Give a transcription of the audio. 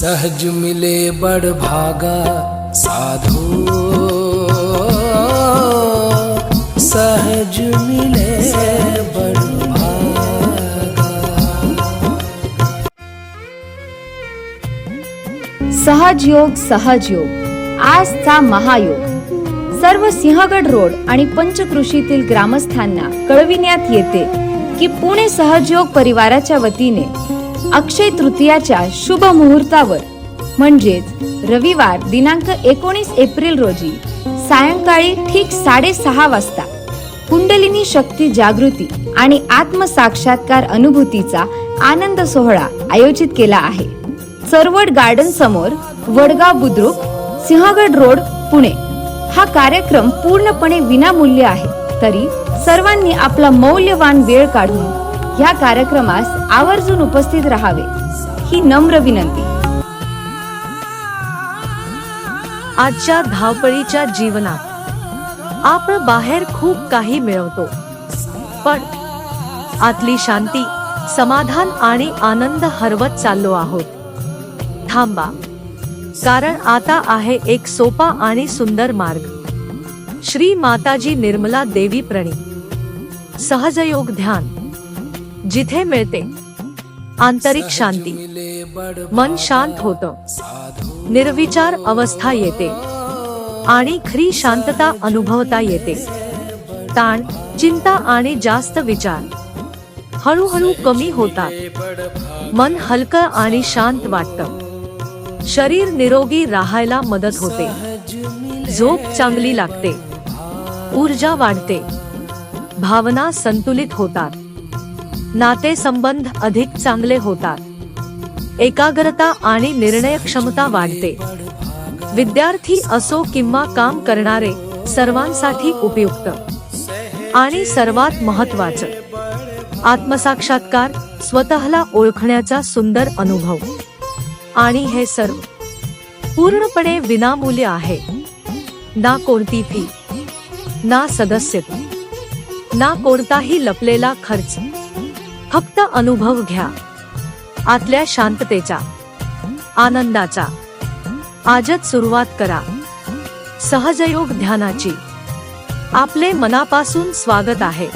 सहज मिले बड़ भागा साधु, सहज मिले बड़ भागा। सहज योग आजचा महायोग सर्व सिंहगड रोड आणि पंचकृषीतील ग्रामस्थांना कळविण्यात येते की पुणे सहजयोग परिवाराच्या वतीने अक्षय तृतीयाच्या शुभ मुहूर्तावर म्हणजेच रविवार दिनांक 19 एप्रिल रोजी सायंकाळी ठीक 6:30 वाजता कुंडलिनी शक्ती जागृती आणि आत्मसाक्षात्कार अनुभूतीचा आनंद सोहळा आयोजित केला आहे। चरवड गार्डन समोर, वडगाव बुद्रुक, सिंहगड रोड, पुणे। हा कार्यक्रम पूर्णपणे विनामूल्य आहे, तरी सर्वांनी आपला मौल्यवान वेळ काढून या कार्यक्रमास आवर्जून उपस्थित राहावे ही नम्र विनंती। आजच्या धावपळीच्या जीवनात आपण बाहेर खूप काही मिळवतो, पण आतली शांती, समाधान आणि आनंद हरवत चाललो आहोत। थांबा, कारण आता आहे एक सोपा आणि सुंदर मार्ग। श्री माताजी निर्मला देवी प्रणीत सहजयोग ध्यान, जिथे मिळते आंतरिक शांती, मन शांत होतं, निर्विचार अवस्था येते आणि खरी शांतता अनुभवता येते। ताण, चिंता आणि जास्त विचार हळूहळू कमी होतात, मन हलकं आणि शांत वाटतं, शरीर निरोगी राहायला मदत होते, झोप चांगली लागते, ऊर्जा वाढते, भावना संतुलित होतात, नातेसंबंध अधिक चांगले होतात, एकाग्रता आणि निर्णय क्षमता वाढते। विद्यार्थी असो किंवा काम करणारे सर्वांसाठी उपयुक्त। आणि सर्वात महत्त्वाचं, आत्मसाक्षात्कार, स्वतःला ओळखण्याचा सुंदर अनुभव। आणि हे सर्व पूर्णपणे विनामूल्य आहे। ना कोणती फी, ना सदस्यता, ना कोणताही लपलेला खर्च, फक्त अनुभव घ्या आतल्या शांततेचा, आनंदाचा। आजच सुरुवात करा सहजयोग ध्यानाची। आपले मनापासून स्वागत आहे।